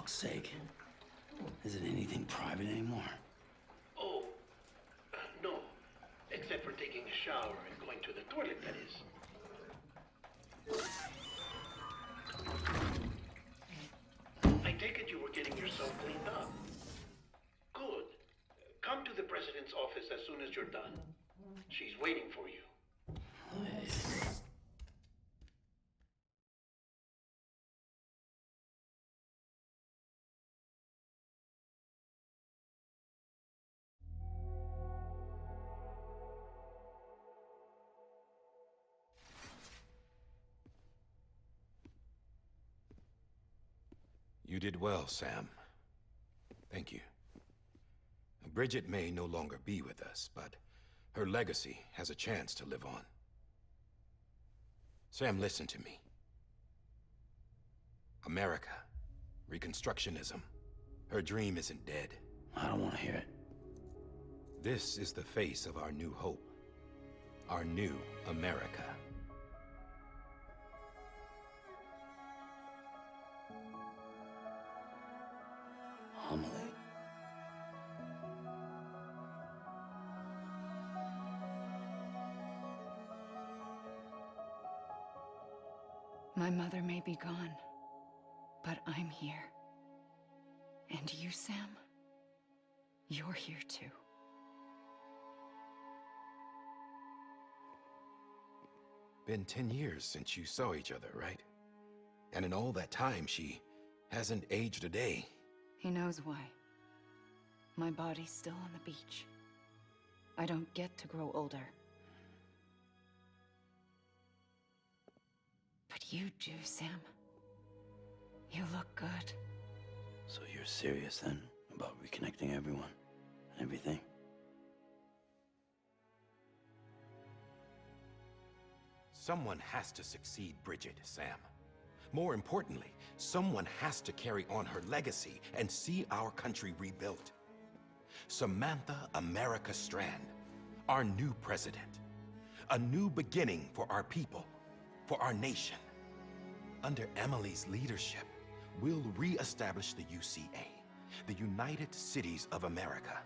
fuck's sake. Is it anything private anymore? Oh, no. Except for taking a shower and going to the toilet, that is. I take it you were getting yourself cleaned up. Good. Come to the president's office as soon as you're done. She's waiting for you. You did well, Sam. Thank you. Bridget may no longer be with us, but her legacy has a chance to live on. Sam, listen to me. America, Reconstructionism, her dream isn't dead. I don't want to hear it. This is the face of our new hope. Our new America. Homily. My mother may be gone, but I'm here. And you, Sam? You're here too. Been 10 years since you saw each other, right? And in all that time, she hasn't aged a day. He knows why. My body's still on the beach. I don't get to grow older. But you do, Sam. You look good. So you're serious then about reconnecting everyone and everything? Someone has to succeed Bridget, Sam. More importantly, someone has to carry on her legacy and see our country rebuilt. Samantha America Strand, our new president. A new beginning for our people, for our nation. Under Emily's leadership, we'll re-establish the UCA, the United Cities of America.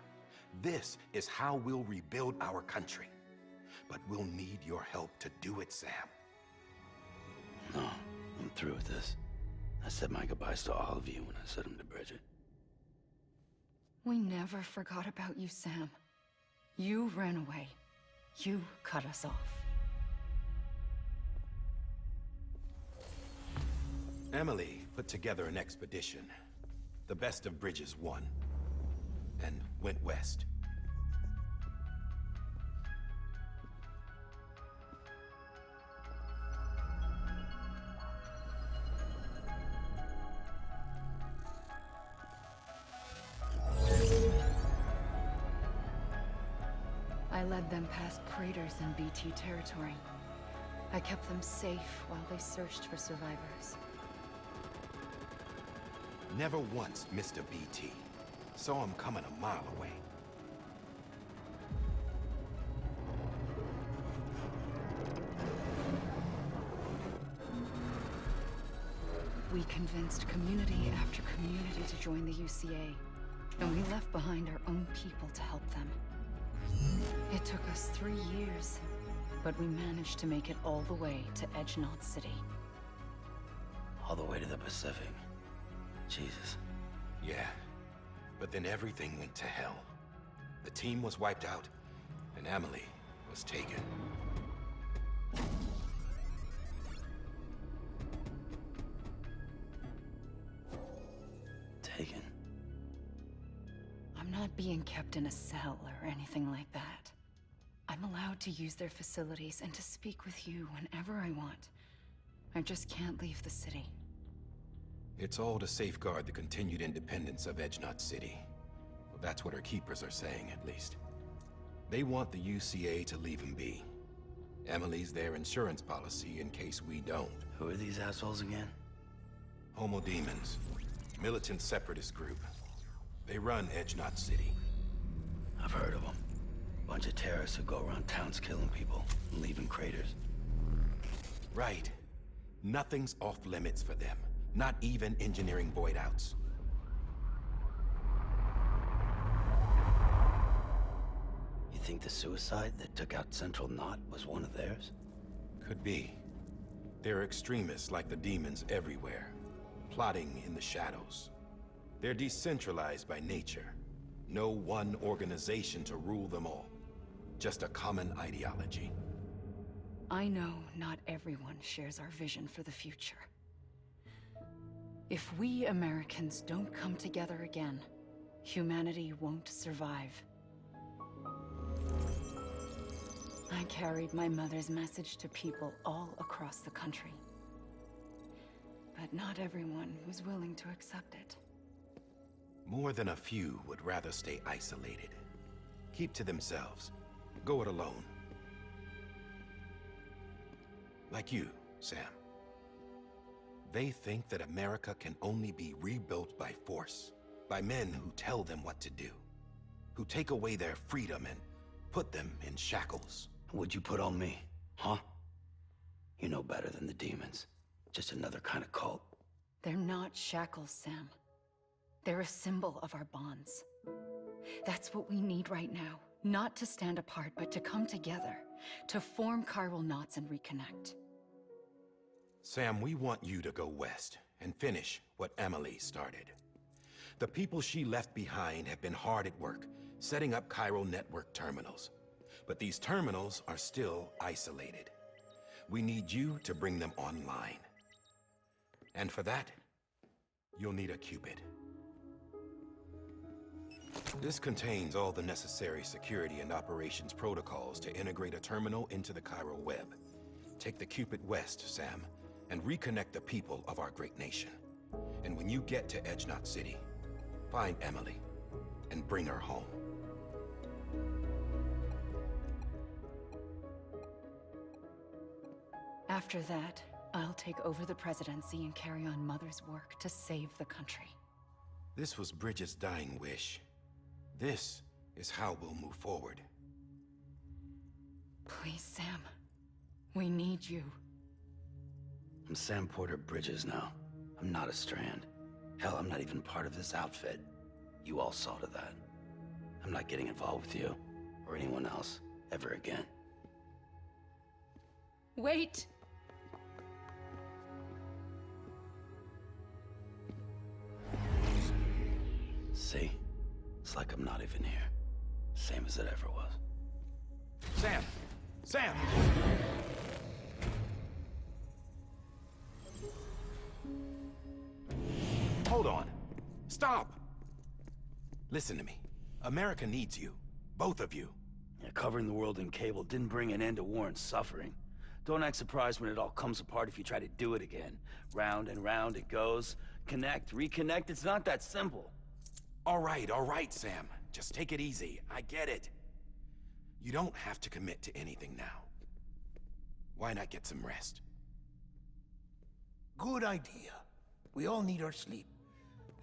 This is how we'll rebuild our country. But we'll need your help to do it, Sam. No, I'm through with this. I said my goodbyes to all of you when I said them to Bridget. We never forgot about you, Sam. You ran away. You cut us off. Emily put together an expedition. The best of Bridges won, and went west. I led them past craters in BT territory. I kept them safe while they searched for survivors. Never once missed a BT. Saw him coming a mile away. We convinced community after community to join the UCA, and we left behind our own people to help them. It took us 3 years, but we managed to make it all the way to Edgenod City. All the way to the Pacific. Jesus. Yeah, but then everything went to hell. The team was wiped out, and Emily was taken. Taken? I'm not being kept in a cell or anything like that. I'm allowed to use their facilities and to speak with you whenever I want. I just can't leave the city. It's all to safeguard the continued independence of Edgenod City. Well, that's what our keepers are saying, at least. They want the UCA to leave him be. Emily's their insurance policy in case we don't. Who are these assholes again? Homo Demons. Militant separatist group. They run Edgenod City. I've heard of them. Bunch of terrorists who go around towns killing people and leaving craters. Right. Nothing's off limits for them. Not even engineering void outs. think the suicide that took out Central Knot was one of theirs? Could be. There are extremists like the demons everywhere, plotting in the shadows. They're decentralized by nature. No one organization to rule them all. Just a common ideology. I know not everyone shares our vision for the future. If we Americans don't come together again, humanity won't survive. I carried my mother's message to people all across the country. But not everyone was willing to accept it. More than a few would rather stay isolated. Keep to themselves. Go it alone. Like you, Sam. They think that America can only be rebuilt by force, by men who tell them what to do, who take away their freedom and put them in shackles. What'd you put on me, huh? You know better than the demons. Just another kind of cult. They're not shackles, Sam. They're a symbol of our bonds. That's what we need right now. Not to stand apart, but to come together, to form chiral knots and reconnect. Sam, we want you to go west and finish what Emily started. The people she left behind have been hard at work, setting up chiral network terminals. But these terminals are still isolated. We need you to bring them online. And for that, you'll need a Cupid. This contains all the necessary security and operations protocols to integrate a terminal into the chiral web. Take the Cupid west, Sam, and reconnect the people of our great nation. And when you get to Edge Knot City, find Emily and bring her home. After that, I'll take over the presidency and carry on Mother's work to save the country. This was Bridget's dying wish. This is how we'll move forward. Please, Sam. We need you. I'm Sam Porter Bridges now. I'm not a Strand. Hell, I'm not even part of this outfit. You all saw to that. I'm not getting involved with you, or anyone else, ever again. Wait! See? It's like I'm not even here. Same as it ever was. Sam! Sam! Hold on. Stop! Listen to me. America needs you. Both of you. Yeah, covering the world in cable didn't bring an end to war and suffering. Don't act surprised when it all comes apart if you try to do it again. Round and round it goes. Connect, reconnect, it's not that simple. All right, Sam. Just take it easy. I get it. You don't have to commit to anything now. Why not get some rest? Good idea. We all need our sleep.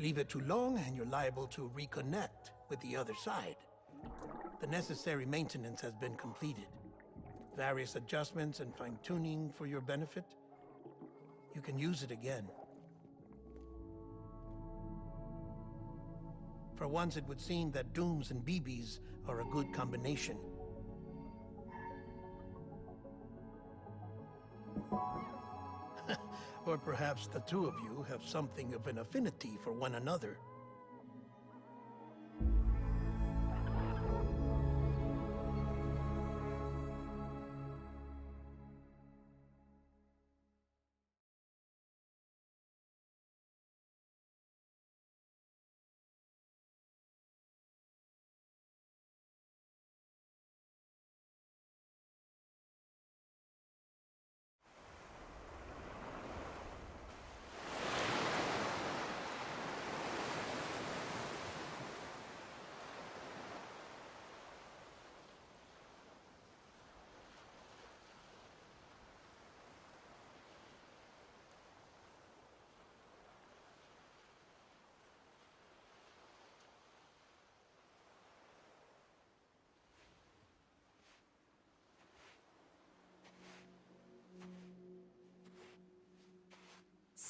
Leave it too long and you're liable to reconnect with the other side. The necessary maintenance has been completed. Various adjustments and fine-tuning for your benefit. You can use it again. For once, it would seem that Dooms and BBs are a good combination. Or perhaps the two of you have something of an affinity for one another.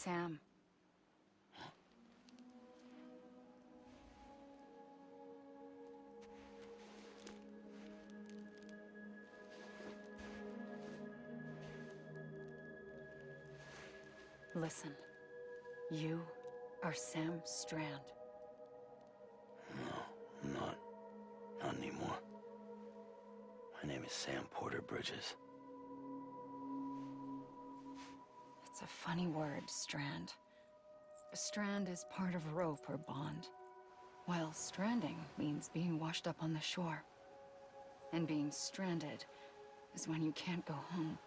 Sam. Listen. You are Sam Strand. No, I'm not. Not anymore. My name is Sam Porter Bridges. It's a funny word, strand. A strand is part of rope or bond, while stranding means being washed up on the shore. And being stranded is when you can't go home.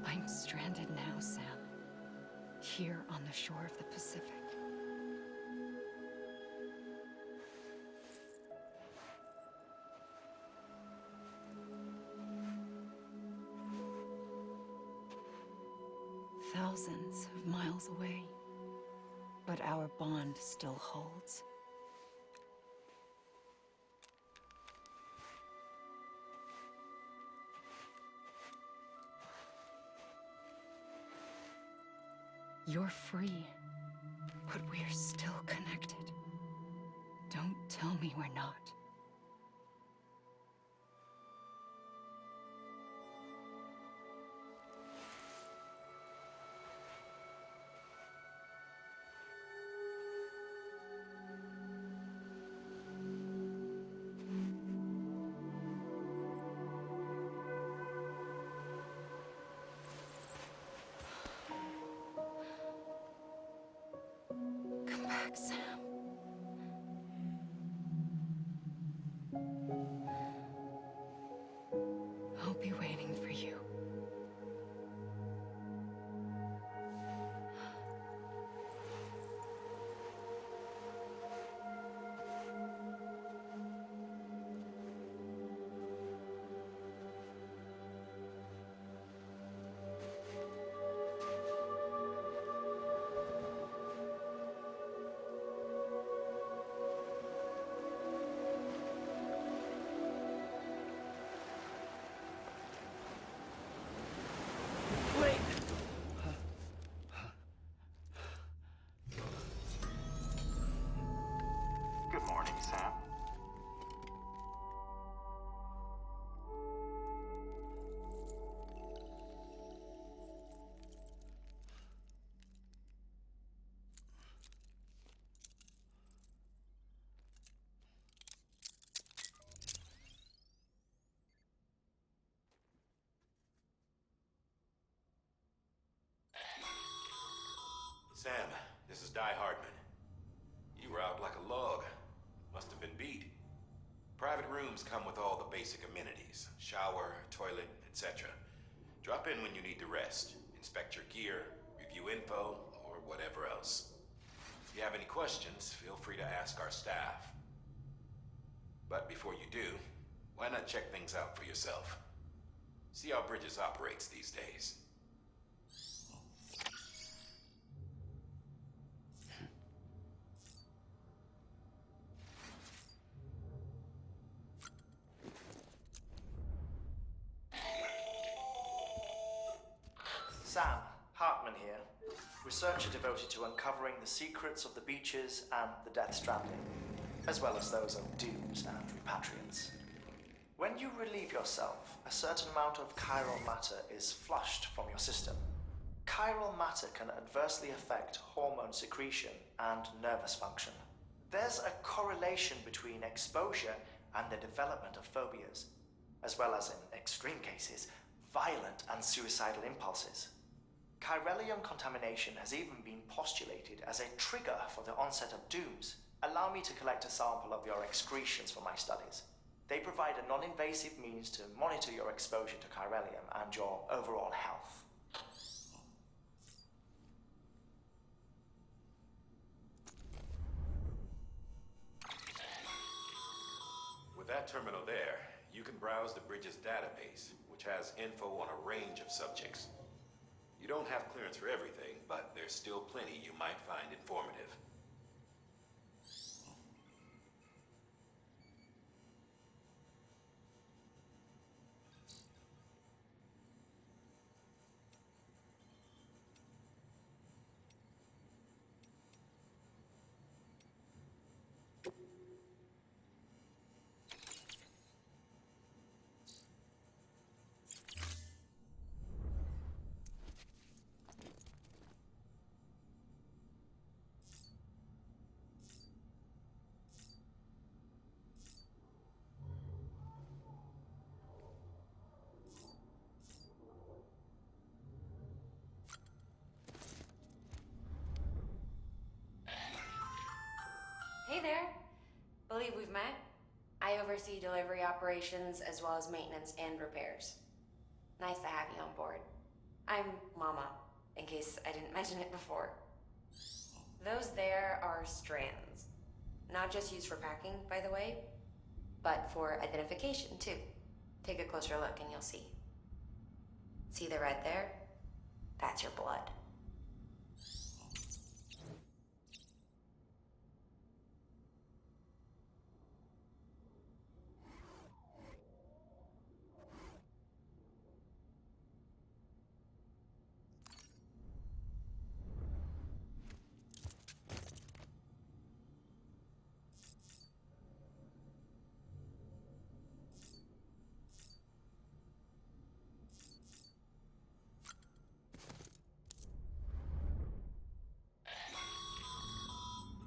I'm stranded now, Sam. Here on the shore of the Pacific. Thousands of miles away, but our bond still holds. You're free, but we're still connected. Don't tell me we're not. Come back, Sam. I'll be waiting for you. Good morning, Sam. Sam, this is Di Hardman. You were out like a log. Must have been beat. Private rooms come with all the basic amenities. Shower, toilet, etc. Drop in when you need to rest. Inspect your gear, review info, or whatever else. If you have any questions, feel free to ask our staff. But before you do, why not check things out for yourself? See how Bridges operates these days. Sam, Hartman here, researcher devoted to uncovering the secrets of the beaches and the Death Stranding, as well as those of dooms and repatriants. When you relieve yourself, a certain amount of chiral matter is flushed from your system. Chiral matter can adversely affect hormone secretion and nervous function. There's a correlation between exposure and the development of phobias, as well as, in extreme cases, violent and suicidal impulses. Chiralium contamination has even been postulated as a trigger for the onset of dooms. Allow me to collect a sample of your excretions for my studies. They provide a non-invasive means to monitor your exposure to chiralium and your overall health. With that terminal there, you can browse the Bridges database, which has info on a range of subjects. You don't have clearance for everything, but there's still plenty you might find informative. there. Believe we've met. I oversee delivery operations as well as maintenance and repairs. Nice to have you on board. I'm Mama, in case I didn't mention it before. Those there are strands. Not just used for packing, by the way, but for identification, too. Take a closer look and you'll see. See the red there? That's your blood.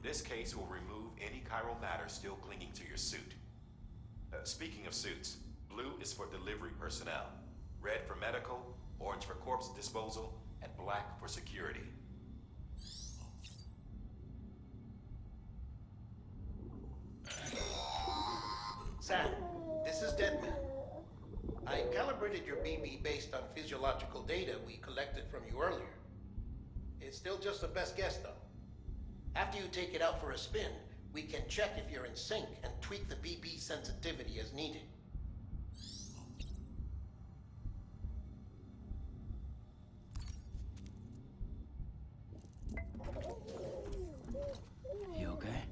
This case will remove any chiral matter still clinging to your suit. Speaking of suits, blue is for delivery personnel, red for medical, orange for corpse disposal, and black for security. Sam, this is Deadman. I calibrated your BB based on physiological data we collected from you earlier. It's still just a best guess, though. After you take it out for a spin, we can check if you're in sync and tweak the BB sensitivity as needed. You okay?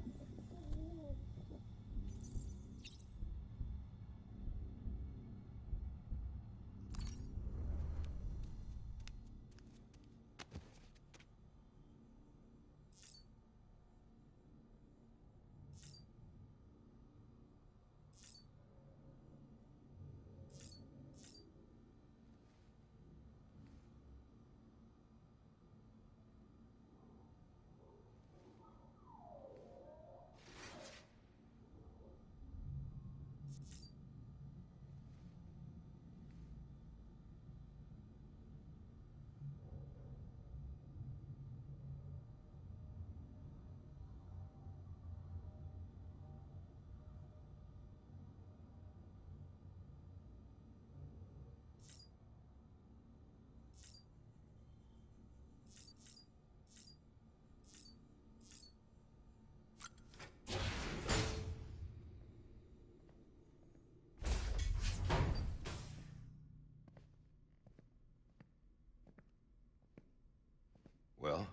Well,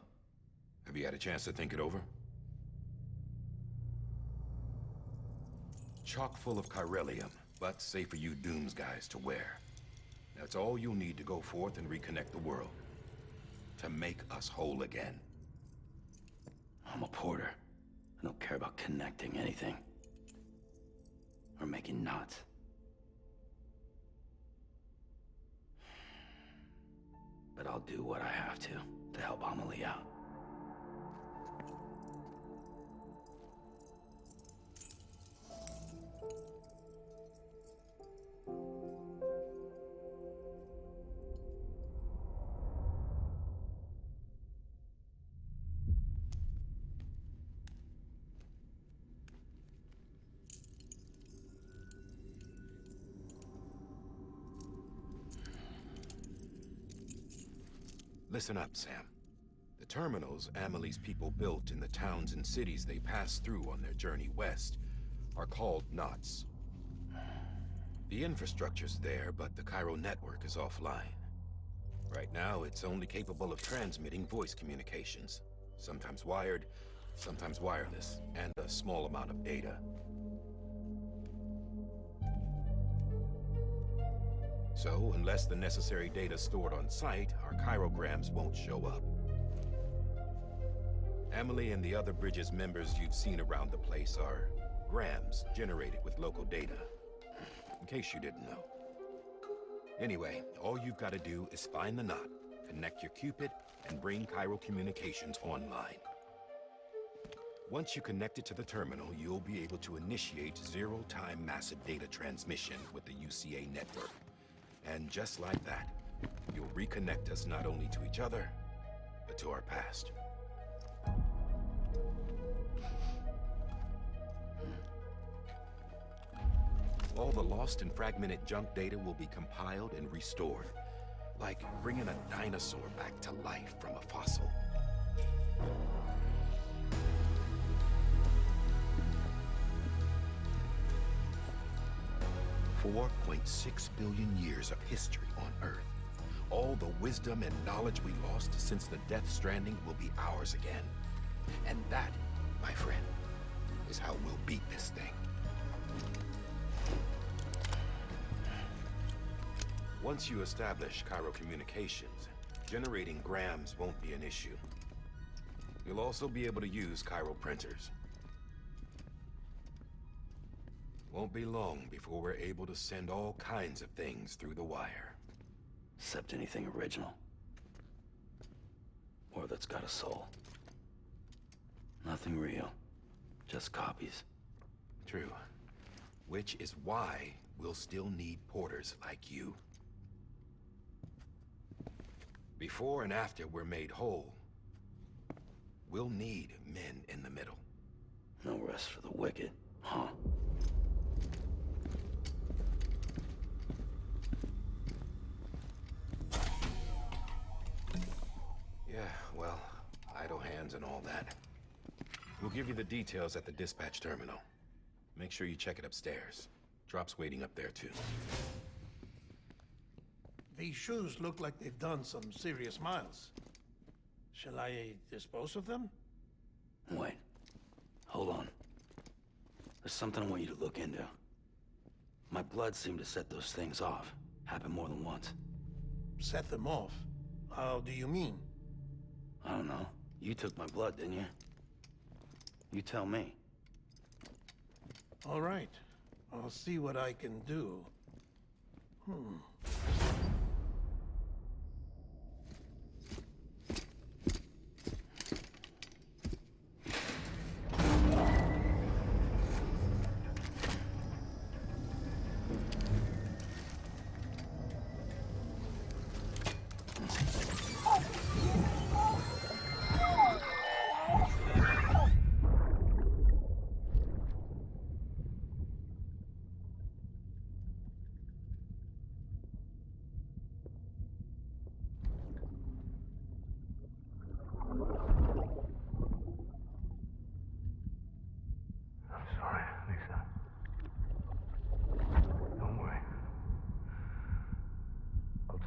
have you had a chance to think it over? Chock full of chiralium, but safe for you Dooms guys to wear. That's all you'll need to go forth and reconnect the world. To make us whole again. I'm a porter. I don't care about connecting anything. Or making knots. But I'll do what I have to help Amelie out. Listen up, Sam. The terminals Amelie's people built in the towns and cities they passed through on their journey west are called knots. The infrastructure's there, but the Cairo network is offline. Right now, it's only capable of transmitting voice communications. Sometimes wired, sometimes wireless, and a small amount of data. So, unless the necessary data stored on site, our chirograms won't show up. Amelie and the other Bridges members you've seen around the place are grams generated with local data. In case you didn't know. Anyway, all you've got to do is find the knot, connect your Cupid, and bring Cairo communications online. Once you connect it to the terminal, you'll be able to initiate zero-time massive data transmission with the UCA network. And just like that, you'll reconnect us not only to each other, but to our past. All the lost and fragmented junk data will be compiled and restored, like bringing a dinosaur back to life from a fossil. $4.6 billion years of history on Earth. All the wisdom and knowledge we lost since the Death Stranding will be ours again. And that, my friend, is how we'll beat this thing. Once you establish Cairo communications, generating grams won't be an issue. You'll also be able to use Cairo printers. Won't be long before we're able to send all kinds of things through the wire. Except anything original. Or that's got a soul. Nothing real. Just copies. True. Which is why we'll still need porters like you. Before and after we're made whole, we'll need men in the middle. No rest for the wicked, huh? Yeah, well, idle hands and all that. We'll give you the details at the dispatch terminal. Make sure you check it upstairs. Drop's waiting up there, too. These shoes look like they've done some serious miles. Shall I dispose of them? Wait. Hold on. There's something I want you to look into. My blood seemed to set those things off. Happened more than once. Set them off? How do you mean? I don't know. You took my blood, didn't you? You tell me. All right. I'll see what I can do.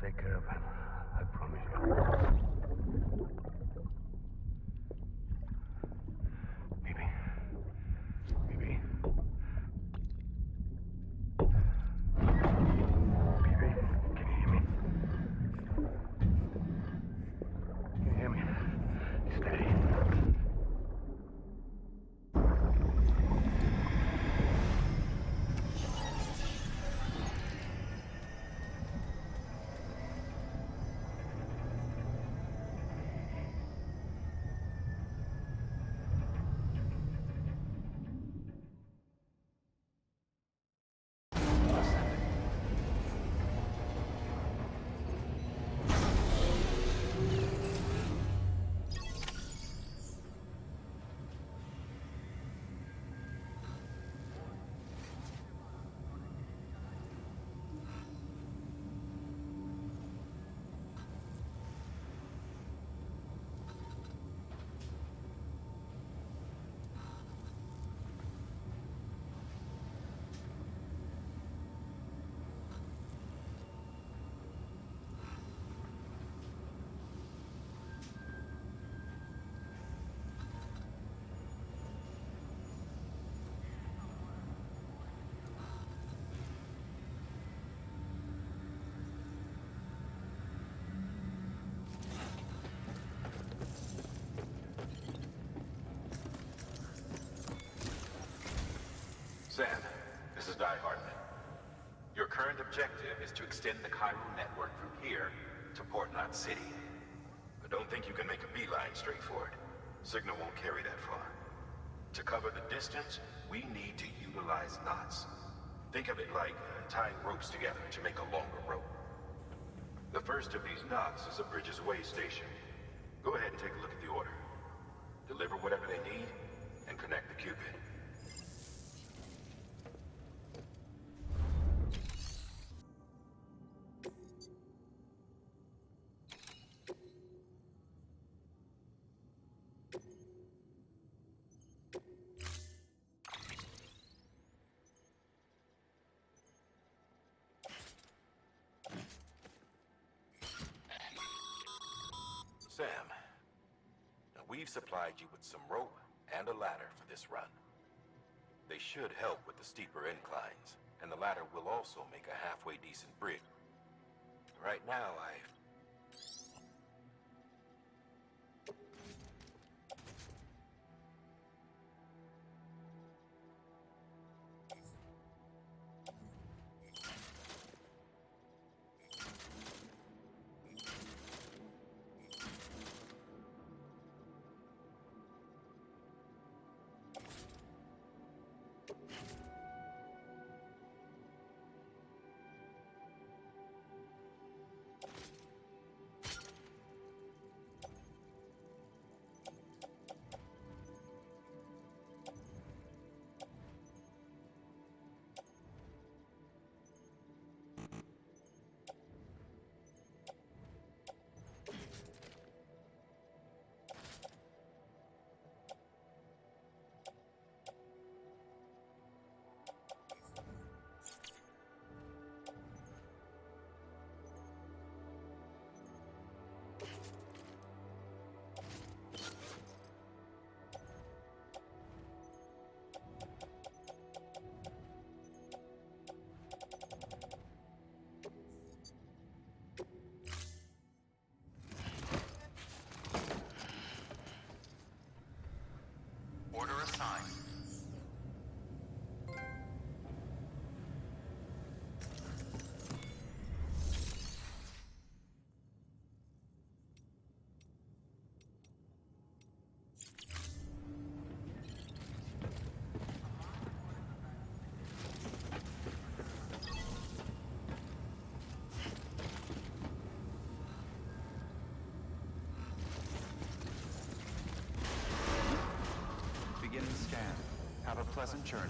Take care of him. I promise you. Baby. Baby. Baby, can you hear me? Can you hear me? Steady. Sam, this is Di Hartman. Your current objective is to extend the Cairo network from here to Port Knot City. But don't think you can make a beeline straight for it. Signal won't carry that far. To cover the distance, we need to utilize knots. Think of it like tying ropes together to make a longer rope. The first of these knots is a Bridges Way station. Go ahead and take a look at the order. Deliver whatever they need, and connect the Cupid. We've supplied you with some rope and a ladder for this run. They should help with the steeper inclines, and the ladder will also make a halfway decent bridge. Right now, Order assigned. Beginning scan. Have a pleasant journey.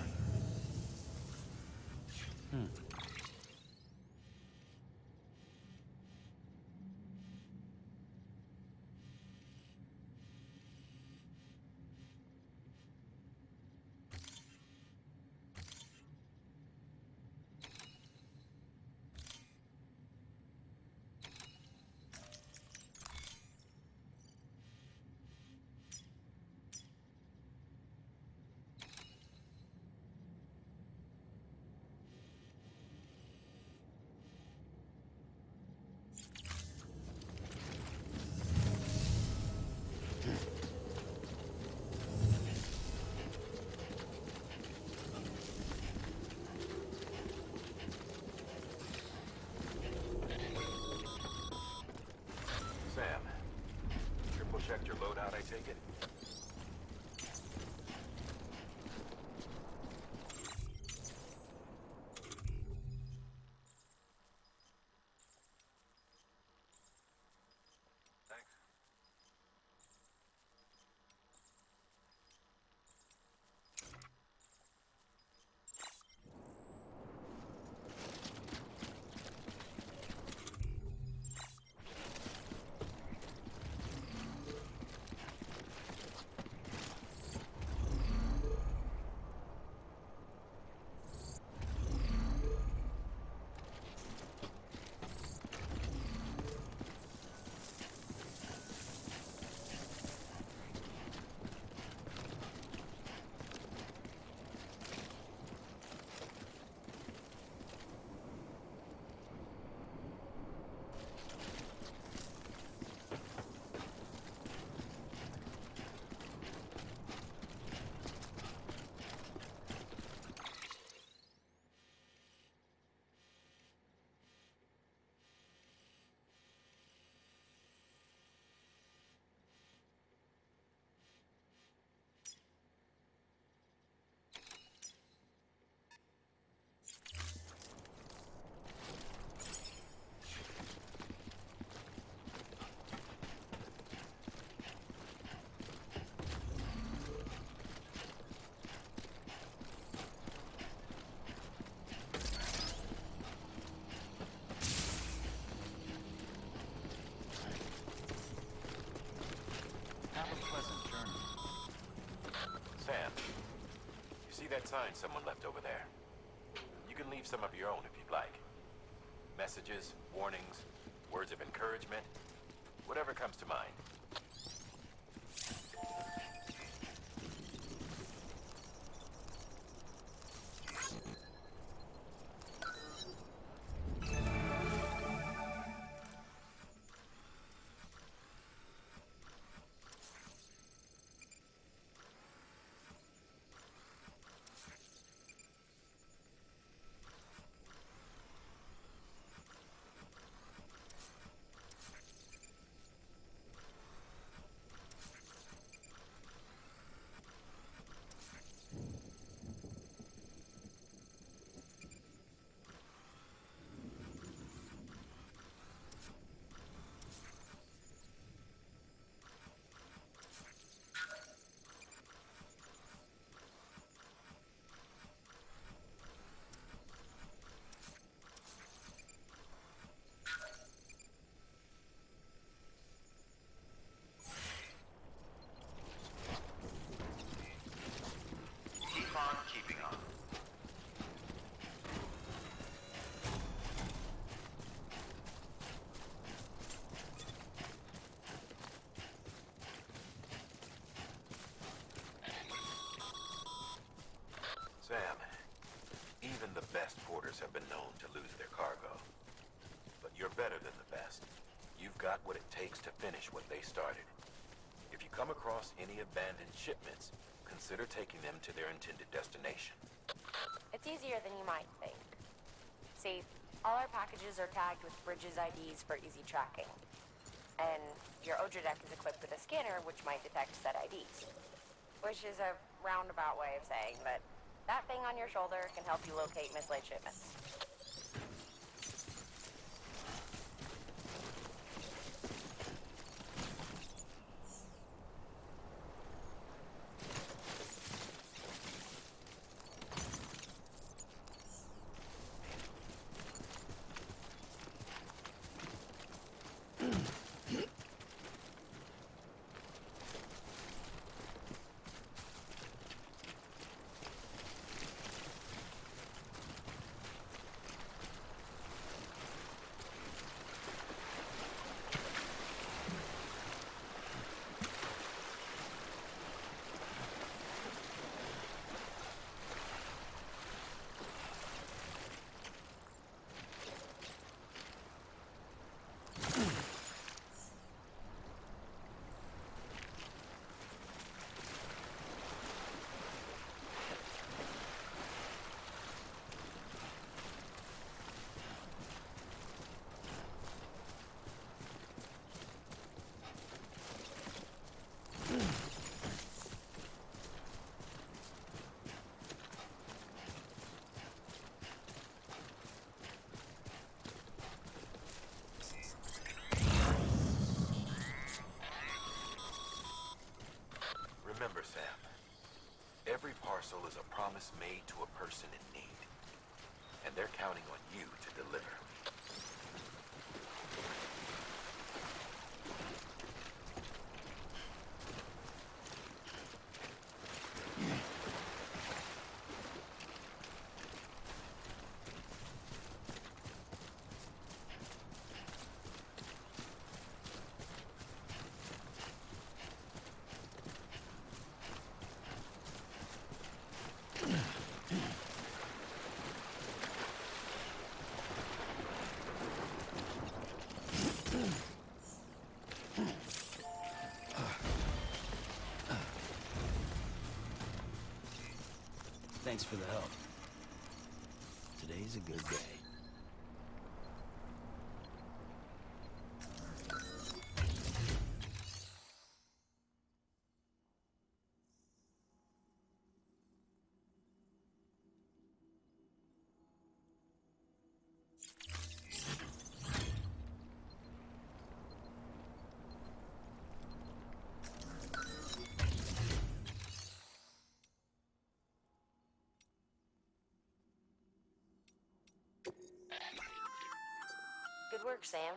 Sam, triple checked your loadout, I take it? Thanks. Have a pleasant journey. Sam, you see that sign someone left over there? You can leave some of your own if you'd like. Messages, warnings, words of encouragement, whatever comes to mind. best porters have been known to lose their cargo. But you're better than the best. You've got what it takes to finish what they started. If you come across any abandoned shipments, consider taking them to their intended destination. It's easier than you might think. See, all our packages are tagged with Bridges IDs for easy tracking. And your Odra deck is equipped with a scanner which might detect said IDs. Which is a roundabout way of saying that that thing on your shoulder can help you locate mislaid shipments. Remember, Sam, every parcel is a promise made to a person in need, and they're counting on you to deliver. Thanks for the help. Today's a good day. Good work, Sam.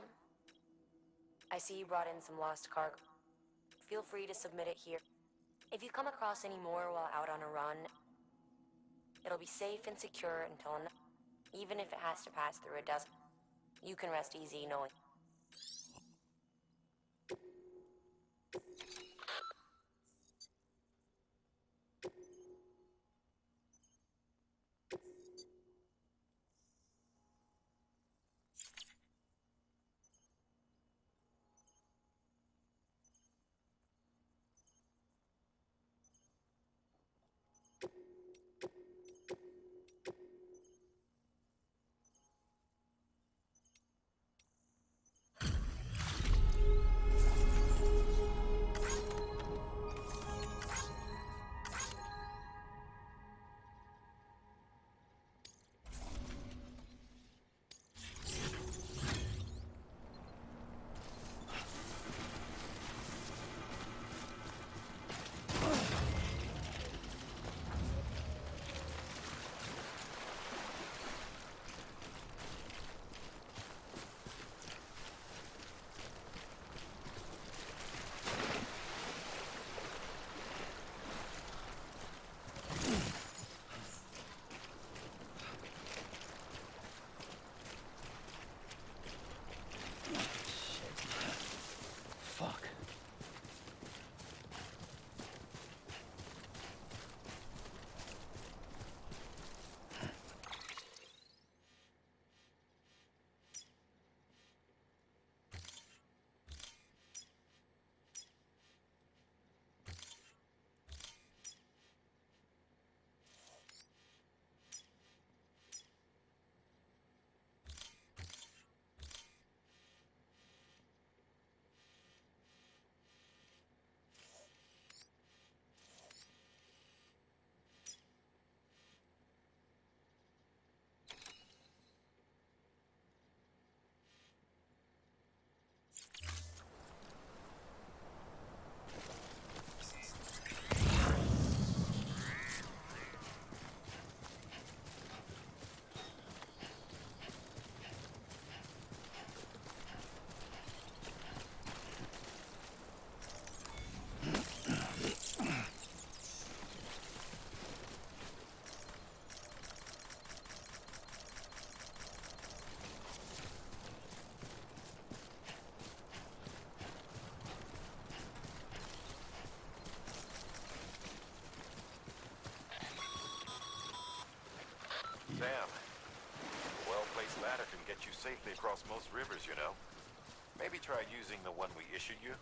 I see you brought in some lost cargo. Feel free to submit it here. If you come across any more while out on a run, it'll be safe and secure until even if it has to pass through a dozen. You can rest easy knowing. get you safely across most rivers, you know. Maybe try using the one we issued you.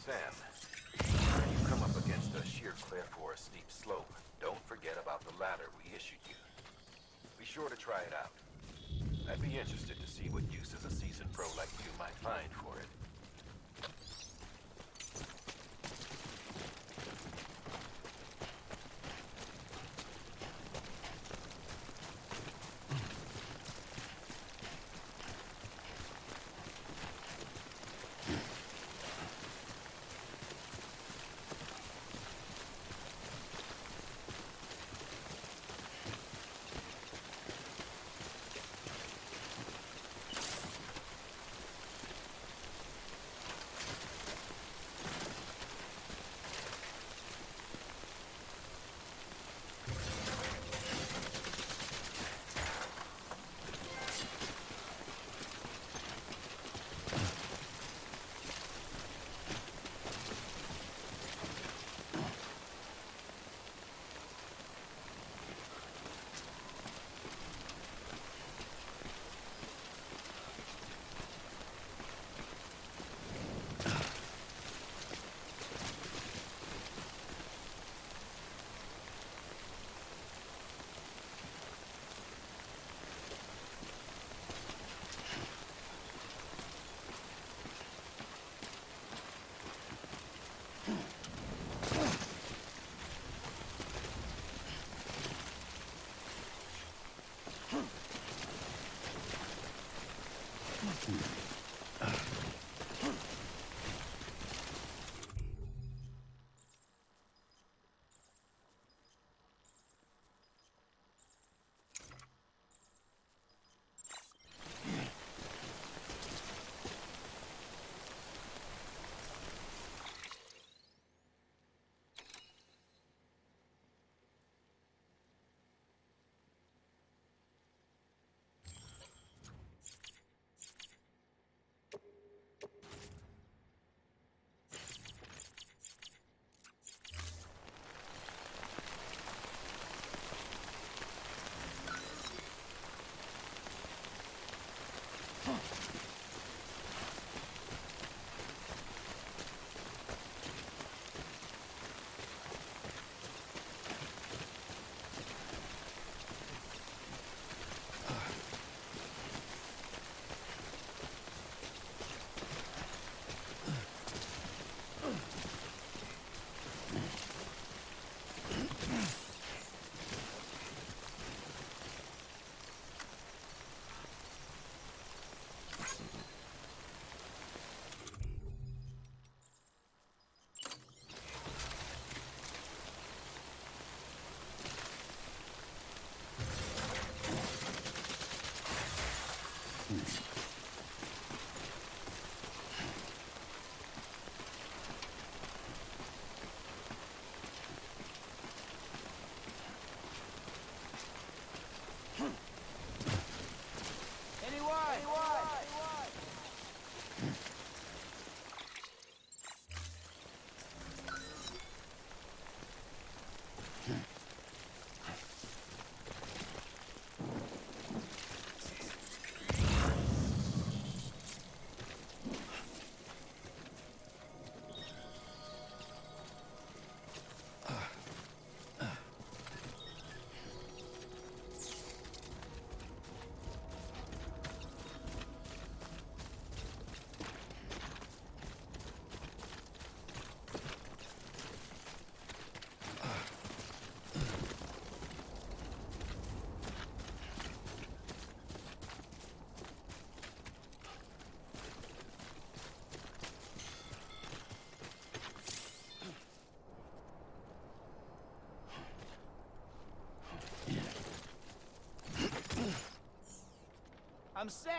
Sam, when you come up against a sheer cliff or a steep slope, don't forget about the ladder we issued you. Be sure to try it out. I'd be interested to see what uses a seasoned pro like you might find for it. I'm Sam!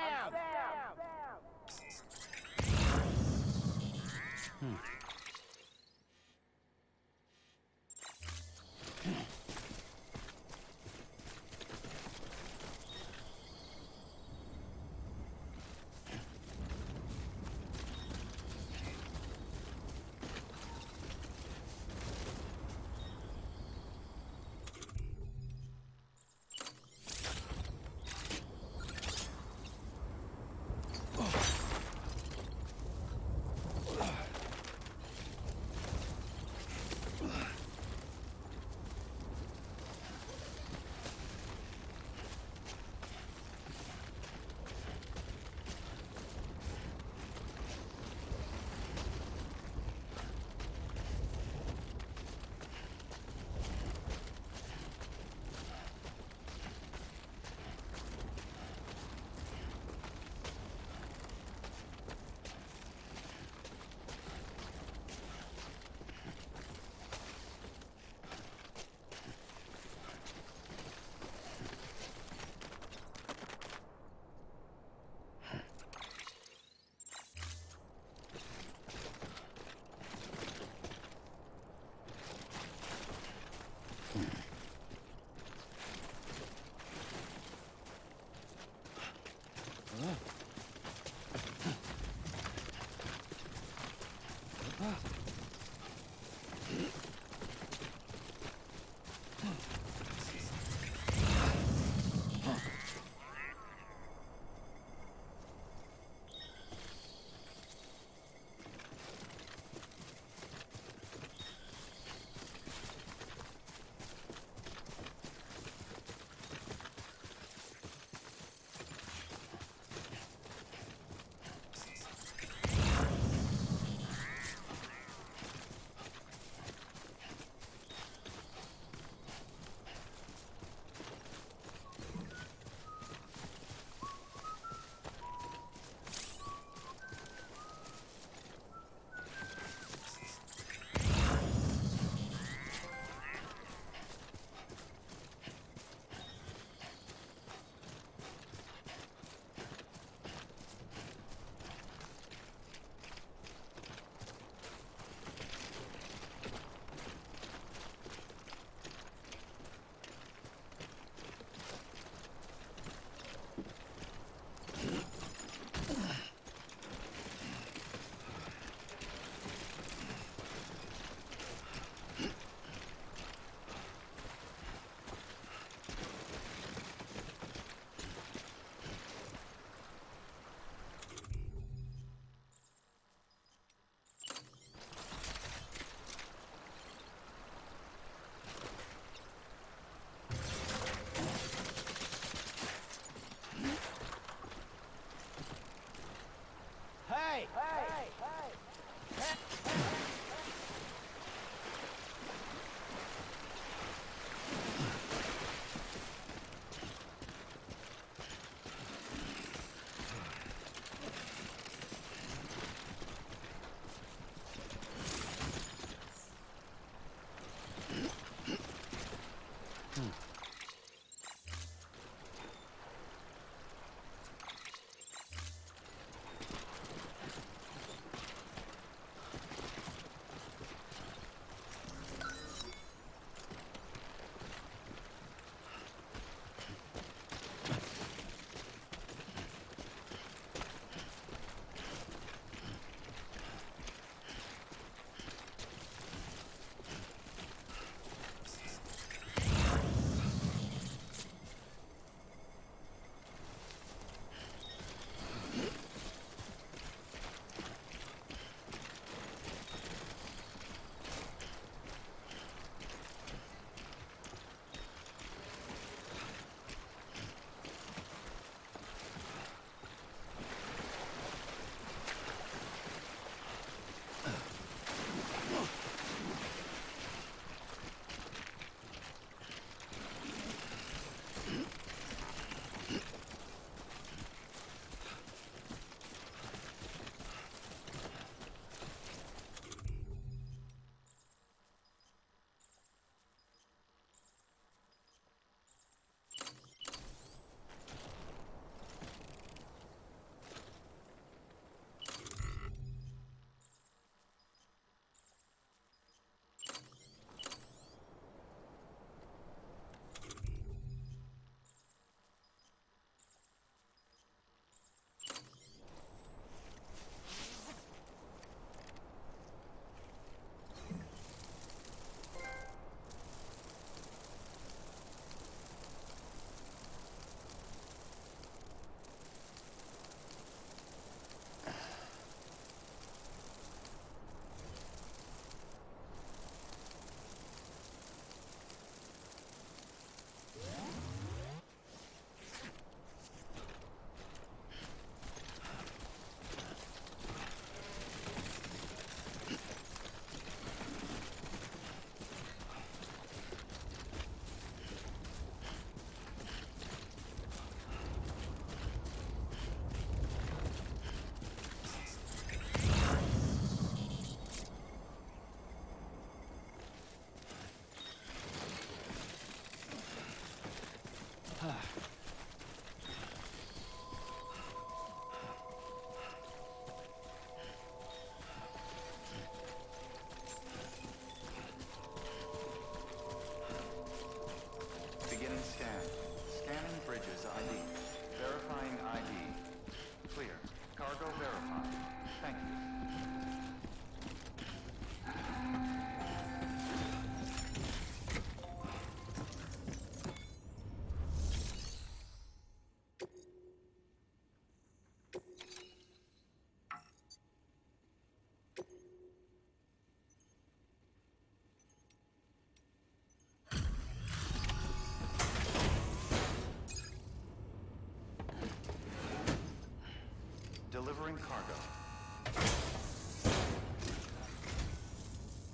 Delivering cargo.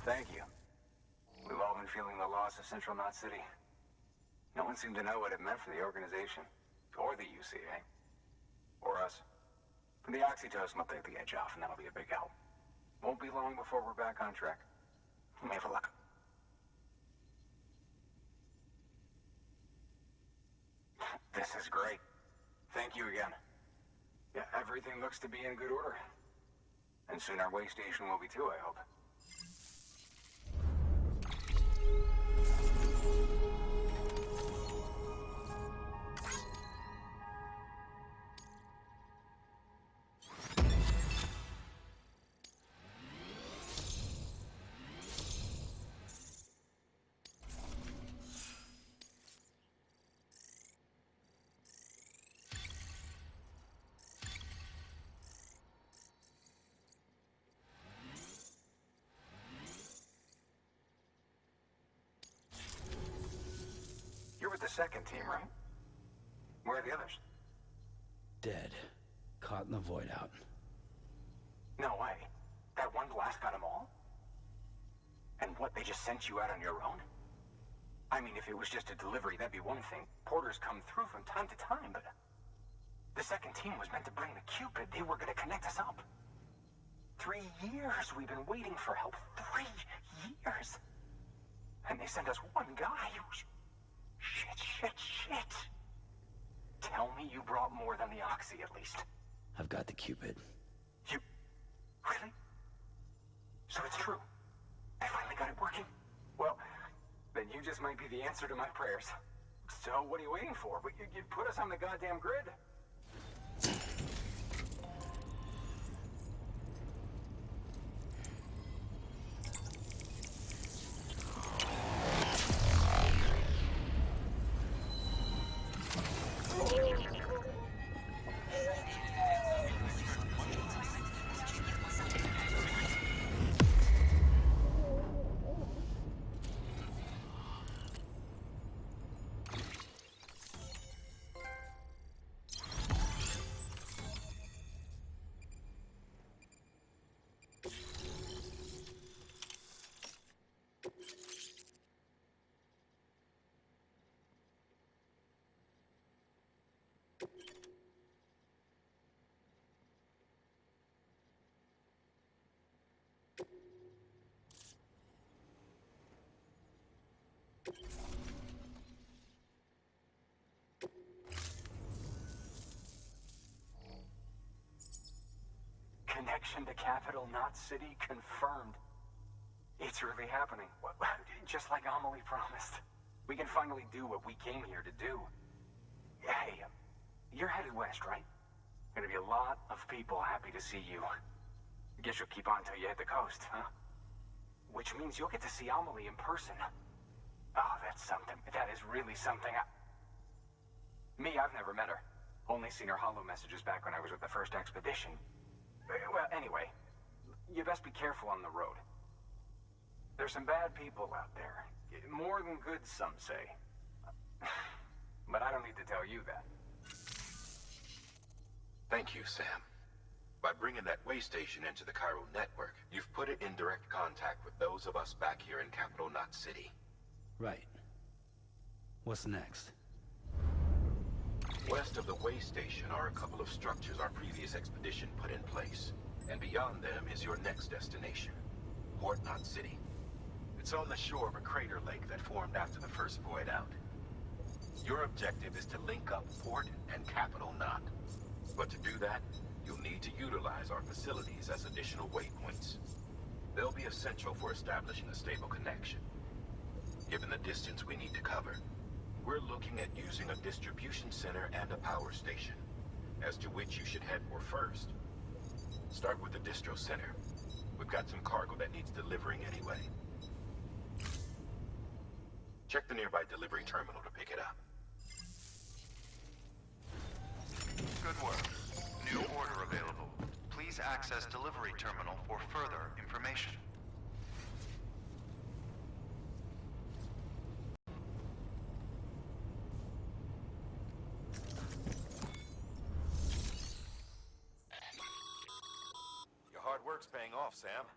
Thank you. We've all been feeling the loss of Central Knot City. No one seemed to know what it meant for the organization, or the UCA, or us. The oxytocin will take the edge off, and that'll be a big help. Won't be long before we're back on track. May have luck. This is great. Thank you again. Yeah, everything looks to be in good order. And soon our way station will be too, I hope. You're with the second team, right? Where are the others? Dead. Caught in the void out. No way. That one blast got them all? And what, they just sent you out on your own? I mean, if it was just a delivery, that'd be one thing. Porters come through from time to time, but... The second team was meant to bring the Cupid. They were gonna connect us up. 3 years we've been waiting for help. 3 years! And they sent us one guy who's... Shit. Tell me you brought more than the Oxy, at least. I've got the Cupid. You... Really? So it's true. I finally got it working. Well, then you just might be the answer to my prayers. So what are you waiting for? You put us on the goddamn grid. Connection to Capital Knot City confirmed. It's really happening. Just like Amelie promised. We can finally do what we came here to do. Hey, you're headed west, right? Gonna be a lot of people happy to see you. Guess you'll keep on till you hit the coast, huh? Which means you'll get to see Amelie in person. Oh, that's something. That is really something. Me, I've never met her. Only seen her holo messages back when I was with the first expedition. Well, anyway, you best be careful on the road. There's some bad people out there. More than good, some say. But I don't need to tell you that. Thank you, Sam. By bringing that way station into the Cairo network, you've put it in direct contact with those of us back here in Capital Knot City. Right. What's next? West of the way station are a couple of structures our previous expedition put in place. And beyond them is your next destination, Port Knot City. It's on the shore of a crater lake that formed after the first void out. Your objective is to link up Port and Capital Knot. But to do that, you'll need to utilize our facilities as additional waypoints. They'll be essential for establishing a stable connection. Given the distance we need to cover, we're looking at using a distribution center and a power station, as to which you should head for first. Start with the distro center. We've got some cargo that needs delivering anyway. Check the nearby delivery terminal to pick it up. Good work. New order available. Please access delivery terminal for further information. work's paying off, Sam.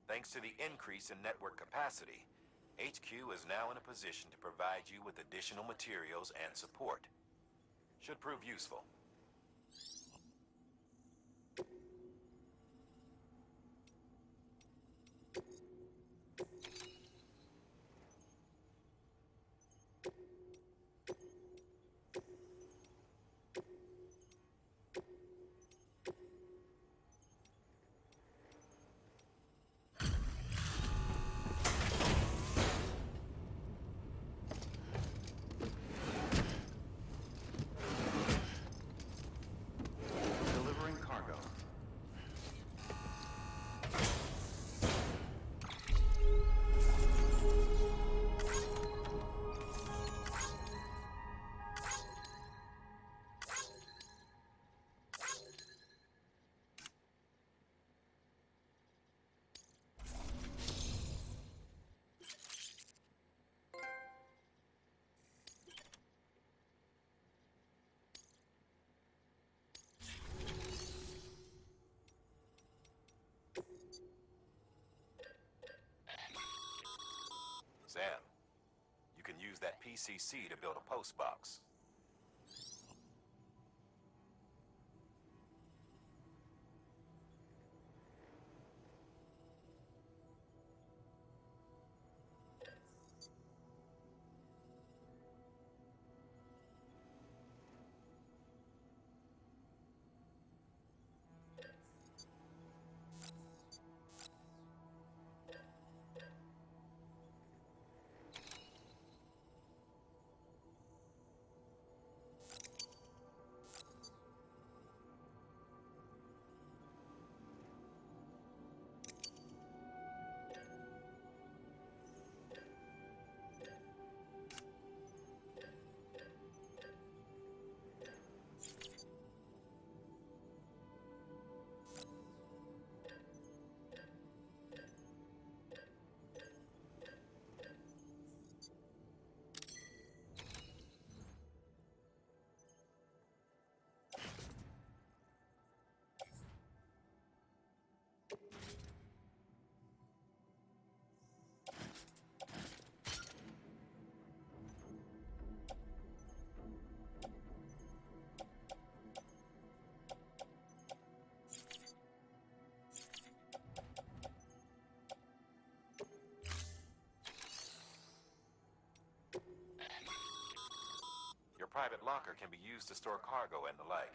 Thanks to the increase in network capacity, HQ is now in a position to provide you with additional materials and support. Should prove useful. Delivering cargo. Sam, you can use that PCC to build a post box. Your private locker can be used to store cargo and the like.